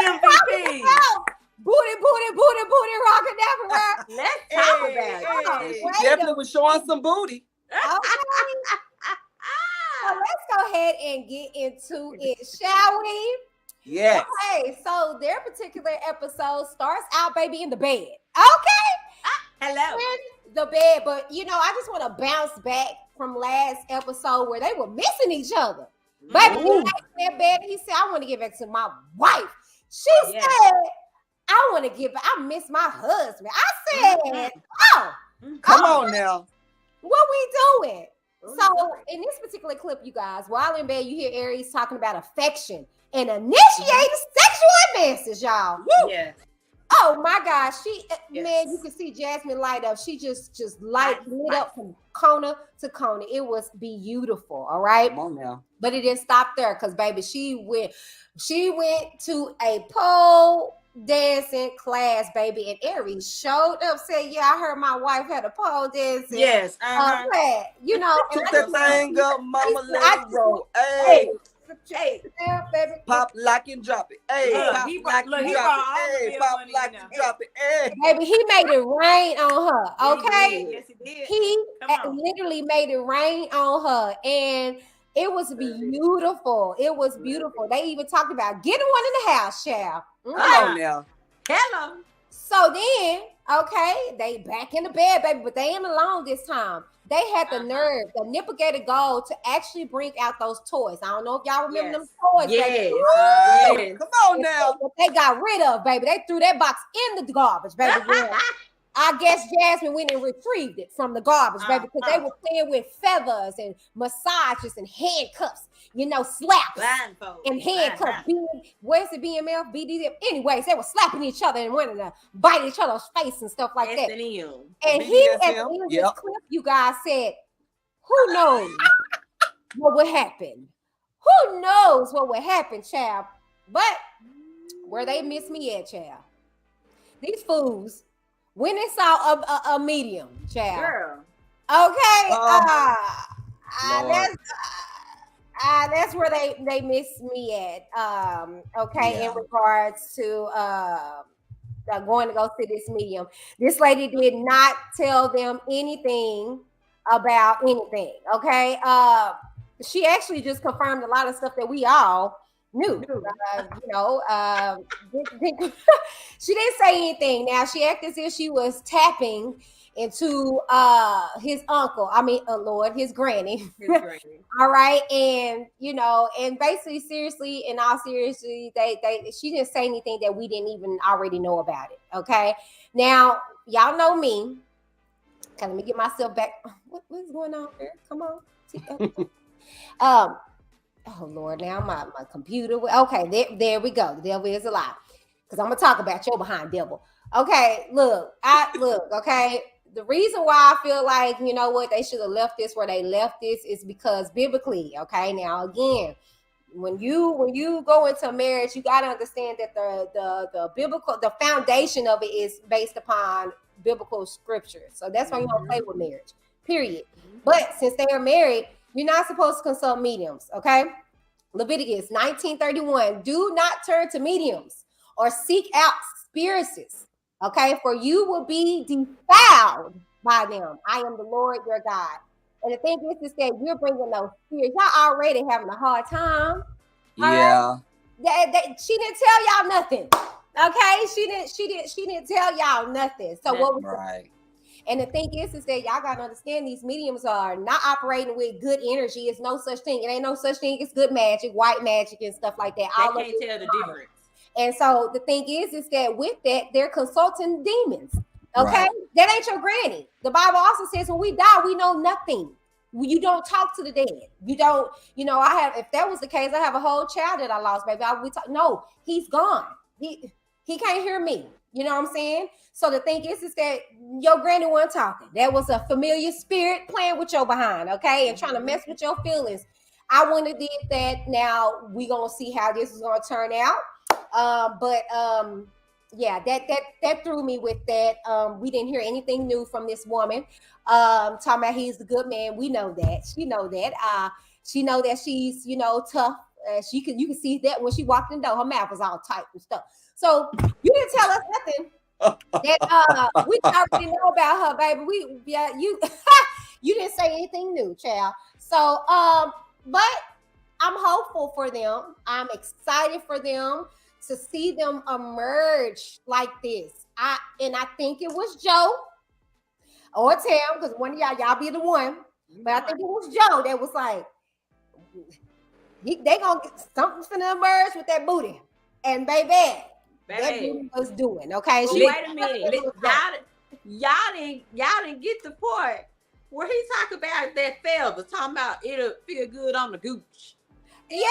MVP. Booty, rocking everywhere. Let's talk about it. She definitely was showing some booty. Okay. So let's go ahead and get into it, shall we? Yes. Okay, so their particular episode starts out, baby, in the bed. Okay. Hello. In the bed, but you know, I just want to bounce back from last episode where they were missing each other. Baby, he laid in that bed and he said, I want to get back to my wife. She said, I miss my husband. I said, come on now. What we doing? So in this particular clip, you guys, while in bed, you hear Aries talking about affection and initiating sexual advances, y'all. Woo. Yes. Oh my gosh, man, you can see Jasmine light up. She just lit up from corner to corner. It was beautiful, all right? Come on now. But it didn't stop there because baby, she went to a pole dancing class, baby, and Aries showed up, said, yeah, I heard my wife had a pole dancing. Yes. Class. You know, took that thing up, mama, let it roll. Hey, baby. Pop, lock, and drop it. Hey, pop, lock, and drop it. Hey, pop, lock, and drop it. Hey. Baby, he made it rain on her, okay? Yes, he did. He literally made it rain on her, and it was beautiful. It was beautiful. They even talked about getting one in the house, child. Come on now. Hello. So then, okay, they back in the bed, baby, but they ain't alone this time. They had the nerve, the nipple-gated goal to actually bring out those toys. I don't know if y'all remember them toys. Yes. Baby. Come on now. They got rid of, baby. They threw that box in the garbage, baby. I guess Jasmine went and retrieved it from the garbage, baby, because they were playing with feathers and massages and handcuffs, you know, slaps and handcuffs. Where's the BMF, BDM? Anyways, they were slapping each other and wanting to bite each other's face and stuff like that. And he, at the end of this clip, you guys said, who knows what would happen? Who knows what would happen, child? But where they miss me at, child? These fools. When they saw a medium, child. Girl. Okay. That's where they miss me at. In regards to going to go see this medium. This lady did not tell them anything about anything. Okay. She actually just confirmed a lot of stuff that we all knew. She didn't say anything. Now she acted as if she was tapping into his uncle. I mean, his granny. All right, and and basically, seriously, in all seriously, she didn't say anything that we didn't even already know about it. Okay, now y'all know me. Okay, let me get myself back. What's going on here? Come on. Oh Lord, now my computer. Okay, there we go. The devil is a lie. Because I'm gonna talk about your behind devil. Okay, look. Okay. The reason why I feel like, they should have left this where they left this is because biblically, okay. Now again, when you go into marriage, you got to understand that the biblical, the foundation of it is based upon biblical scripture. So that's why you don't play with marriage, period. But since they are married, you're not supposed to consult mediums, okay? Leviticus 19:31, do not turn to mediums or seek out spiritists, okay? For you will be defiled by them. I am the Lord your God. And the thing is that you're bringing those spirits. Y'all already having a hard time. Yeah. She didn't tell y'all nothing. Okay, she didn't tell y'all nothing. So what was right? And the thing is that y'all gotta understand these mediums are not operating with good energy. It's no such thing. It ain't no such thing as good magic, white magic, and stuff like that. They can't tell the difference. And so the thing is that with that, they're consulting demons. Okay, right. That ain't your granny. The Bible also says when we die, we know nothing. You don't talk to the dead. You don't, if that was the case, I have a whole child that I lost, baby. No, he's gone. He can't hear me. You know what I'm saying? So the thing is that your granny wasn't talking. That was a familiar spirit playing with your behind, okay? And trying to mess with your feelings. I wouldn't have did that. Now we gonna see how this is gonna turn out. Yeah, that threw me with that. We didn't hear anything new from this woman. Talking about he's the good man. We know that. She know that. She know that she's, tough. You can see that when she walked in the door, her mouth was all tight and stuff. So you didn't tell us nothing that we already know about her, baby. You didn't say anything new, child. So but I'm hopeful for them. I'm excited for them to see them emerge like this. I think it was Joe or Tam, because one of y'all be the one. But I think it was Joe that was like, they gonna get something finna emerge with that booty. And baby, that booty was doing, okay? Wait a minute. Y'all didn't get the part where he talk about that feather, talking about it'll feel good on the gooch. Yeah,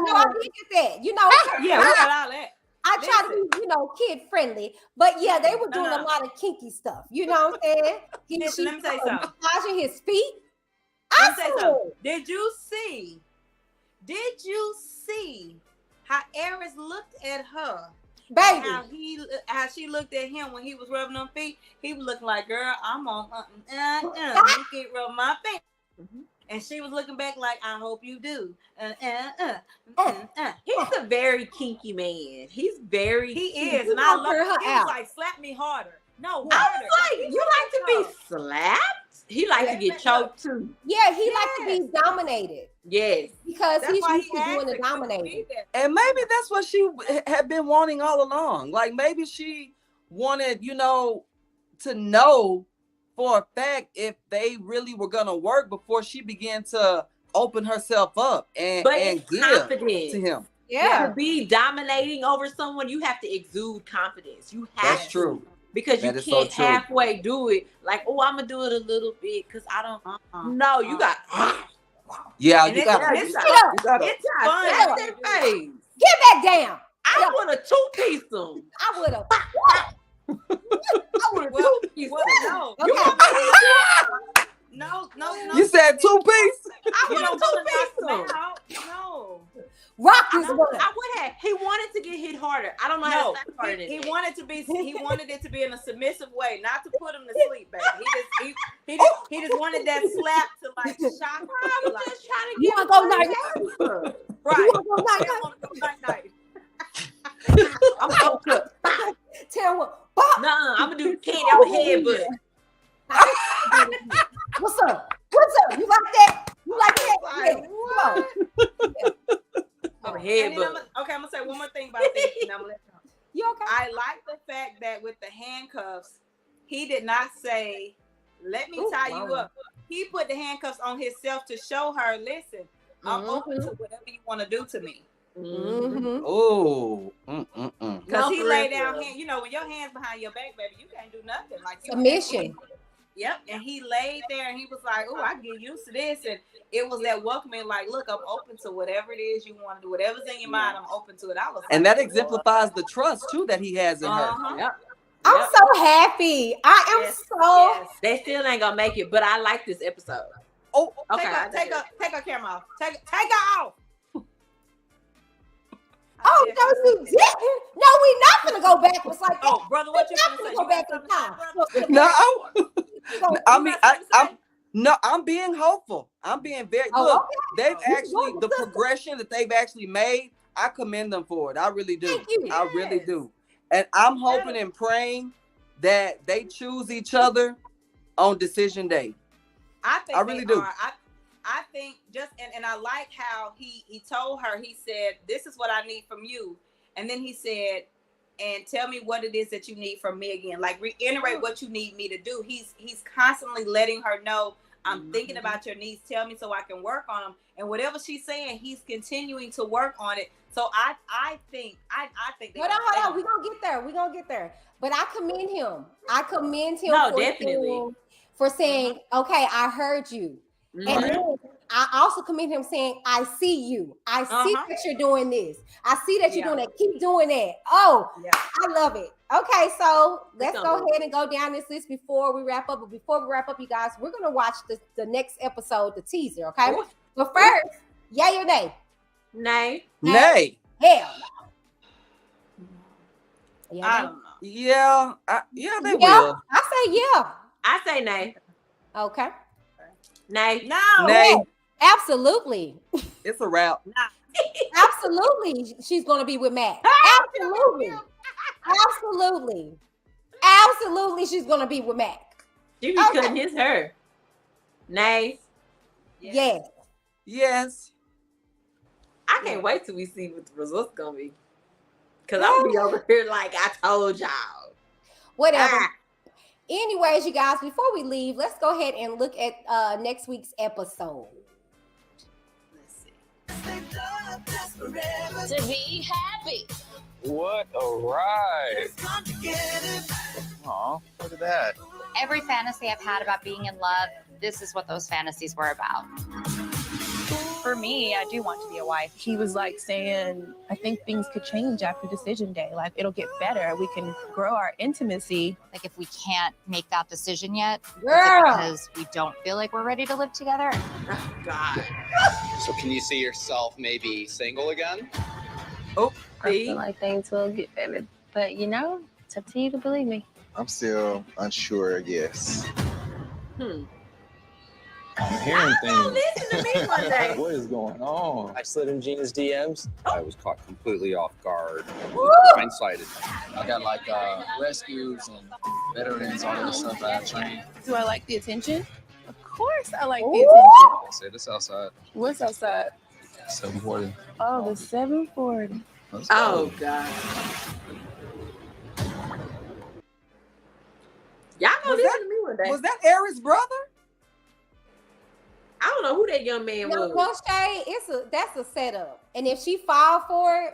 no, I did get that. Yeah, we got all that. I try to be, kid friendly, but yeah, they were doing a lot of kinky stuff. You know what I'm saying? Let me say something. Massaging his feet. Let me say something. Did you see how Eris looked at her? Baby. How she looked at him when he was rubbing them feet? He was looking like, girl, I'm on you can't rub my feet. Mm-hmm. And she was looking back like, I hope you do. He's a very kinky man. He is. And I love her. He was like, slap me harder. No, harder. I was like, you like to be slapped? He likes to get choked too. Yeah, he likes to be dominated. Yes. Because he's used to doing the dominating. And maybe that's what she had been wanting all along. Like maybe she wanted, to know for a fact if they really were gonna work before she began to open herself up and give confidence to him. Yeah. To be dominating over someone, you have to exude confidence. You have That's true. Because you can't halfway do it. Like, oh, I'm gonna do it a little bit because I don't. No, you got. Yeah, and you got. It's fun. Get back down. I would have two-piece them. I would have. Two-piece. No. Okay. No. You said two-piece? I would have two-piece them. No. Rock is I would have. He wanted to get hit harder. I don't know how to harder than he wanted it to be in a submissive way, not to put him to sleep, baby. He just wanted that slap to like shock him. I was just trying to get him go night. Right. You want to go night. I'm gonna cook. Tell what? Nah, I'm gonna do candy on the headbutt. What's up? You like that? You like that? Like, what? I'm a headbutt. I'm gonna say one more thing about this, and I'm gonna let you know. You okay? I like the fact that with the handcuffs, he did not say, "Let me tie you up." He put the handcuffs on himself to show her, "Listen, I'm open to whatever you want to do to me." Mm-hmm. Oh, because he lay down, when your hands behind your back, baby, you can't do nothing. Like submission. Yep, and he laid there and he was like, "Oh, I get used to this," and it was that welcoming, like, "Look, I'm open to whatever it is you want to do, whatever's in your mind, I'm open to it." I was, and that exemplifies the trust too that he has in her. Yep. I'm so happy. I am so. Yes. They still ain't gonna make it, but I like this episode. Oh, okay. Take her camera off. Take her off. Oh no, you didn't. No, we not gonna go backwards like that. Oh, brother, what you gonna say? Go back in time. No, I'm being hopeful. I'm being very look. Okay. They've actually the progression that they've actually made. I commend them for it. I really do. Thank you. I really do. And I'm hoping and praying that they choose each other on decision day. I think I really do. I think and I like how he told her, he said, this is what I need from you. And then he said, and tell me what it is that you need from me again. Like reiterate what you need me to do. He's constantly letting her know, I'm thinking about your needs. Tell me so I can work on them. And whatever she's saying, he's continuing to work on it. So I think hold on. We're gonna get there. But I commend him. For saying, okay, I heard you. Mm-hmm. And then I also commend him saying, I see you. I see that you're doing this. I see that you're doing that. Keep doing that. Oh, I love it. Okay, so let's go ahead and go down this list before we wrap up. But before we wrap up, you guys, we're going to watch the next episode, the teaser, okay? Ooh. But first, yay or nay? Nay. Hell no. Yeah, I don't know. Yeah, they will. I say yeah. I say nay. Okay. Nay. No. Nay. Absolutely. It's a wrap. Absolutely. She's going to be with Matt. Absolutely. She's going to be with Matt. She be cutting his hair. Nay. Yes. I can't wait till we see what the results going to be. Because I'm going to be over here like I told y'all. Whatever. Anyways, you guys, before we leave, let's go ahead and look at next week's episode. Let's see. To be happy. What a ride. Aw, look at that. Every fantasy I've had about being in love, this is what those fantasies were about. For me, I do want to be a wife. He was like saying, I think things could change after decision day. Like it'll get better. We can grow our intimacy. Like if we can't make that decision yet, girl, because we don't feel like we're ready to live together. Oh, God. So can you see yourself maybe single again? Oh, I feel like things will get better. But you know, it's up to you to believe me. I'm still unsure, I guess. I'm hearing things. Listen to me one day. What is going on? I slid in Gina's DMs. I was caught completely off guard. Blindsided. I got like rescues and veterans, all this stuff I trained. Do I like the attention? Of course I like the attention. I said this outside. What's outside? 740. Oh, the 740. Oh, God. Y'all gonna listen to me one day. Was that Aries' brother? I don't know who that young man was. No, Shay, that's a setup. And if she fall for it,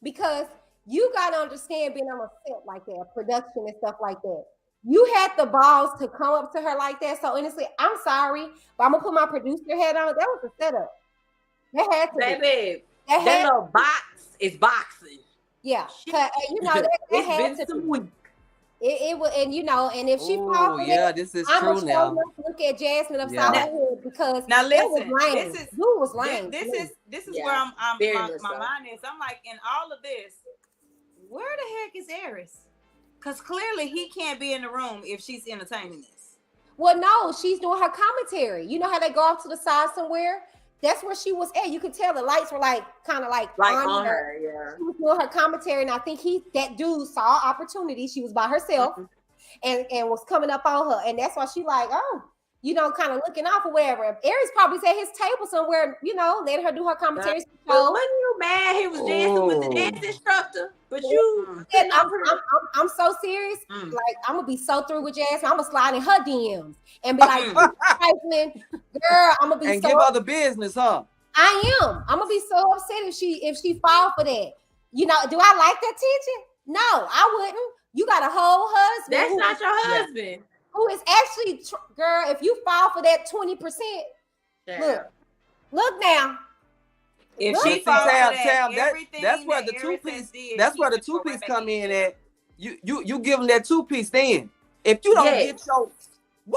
because you gotta understand being on a set like that, production and stuff like that. You had the balls to come up to her like that. So honestly, I'm sorry, but I'm gonna put my producer hat on. That was a setup. That had to be. That little box is boxing. Yeah, you know that had to be. It was, and you know, and if she fall for that, this is I'm true now. Look at Jasmine upside her head because now listen, this was lame. This is where my mind is. I'm like, in all of this, where the heck is Aries? Because clearly he can't be in the room if she's entertaining this. Well, no, she's doing her commentary. You know how they go off to the side somewhere? That's where she was at. You could tell the lights were like kind of like on her. Yeah. She was doing her commentary, and I think that dude saw opportunity. She was by herself, and was coming up on her, and that's why she like, oh, you know, kind of looking off or whatever. Aries probably at his table somewhere, you know, letting her do her commentary. Well, wasn't you mad he was dancing with the dance instructor? But you, I'm so serious. Like I'm gonna be so through with Jasmine. I'm gonna slide in her DMs and be like, girl, I'm gonna be and so give her the business, huh? I am. I'm gonna be so upset if she fall for that. You know, do I like that attention? No, I wouldn't. You got a whole husband. That's not your husband. Who is actually, girl, if you fall for that 20%, look now. If she falls for that's where the two-piece come in at. You give them that two-piece then. If you don't get your...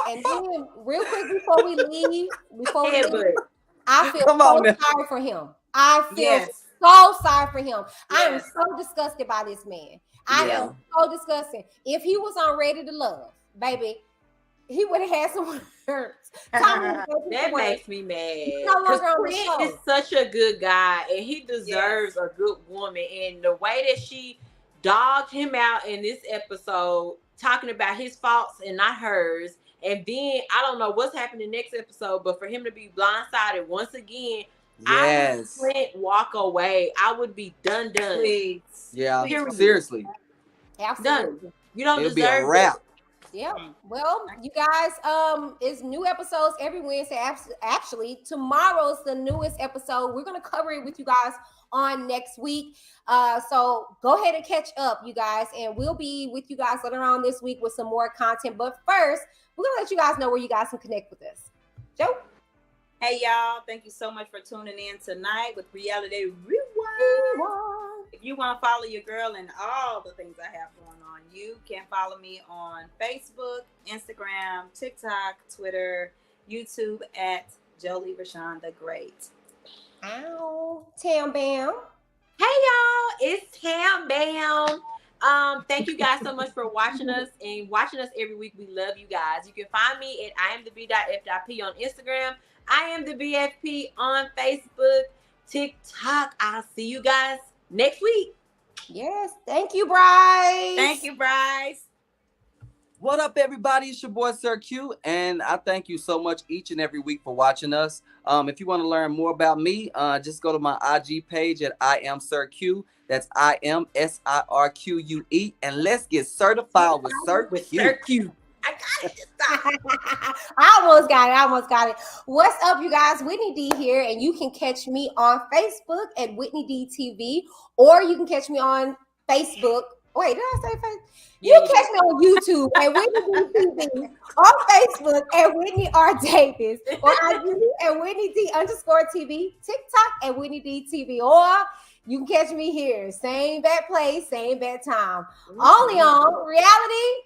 And then, real quick before we leave, I feel sorry for him. I feel so sorry for him. Yes. I am so disgusted by this man. I am so disgusted. If he was on Ready to Love, baby, he would have had someone hurt. That makes me mad. No Because longer on the show. Trent is such a good guy, and he deserves a good woman. And the way that she dogged him out in this episode, talking about his faults and not hers, and then I don't know what's happening next episode, but for him to be blindsided once again, I would walk away. I would be done. Please. Yeah, Period. Seriously. Absolutely. Done. You don't It'll deserve be a wrap. Yeah. Well, you guys, it's new episodes every Wednesday. Actually, tomorrow's the newest episode. We're gonna cover it with you guys on next week. So go ahead and catch up, you guys, and we'll be with you guys later on this week with some more content. But first, we're gonna let you guys know where you guys can connect with us. Joe. Hey y'all, thank you so much for tuning in tonight with Reality Rewind. If you want to follow your girl and all the things I have going on, you can follow me on Facebook, Instagram, TikTok, Twitter, YouTube at Jolie Rashawn the Great. Ow. Tam Bam. Hey y'all, it's Tam Bam. Thank you guys so much for watching us every week. We love you guys. You can find me at imtheb.f.p on Instagram. I am the BFP on Facebook, TikTok. I'll see you guys next week. Yes. Thank you, Bryce. Thank you, Bryce. What up, everybody? It's your boy Sir Q, and I thank you so much each and every week for watching us. If you want to learn more about me, just go to my IG page at I am Sir Q. That's IMSIRQUE, and let's get certified with Sir Q. I got it. I almost got it. What's up, you guys? Whitney D here, and you can catch me on Facebook at Whitney D TV, or you can catch me on Facebook. Wait, did I say Facebook? You can catch me on YouTube at Whitney D TV, on Facebook at Whitney R. Davis, or IG at Whitney D_TV, TikTok at Whitney D TV, or you can catch me here, same bad place, same bad time, only on Reality.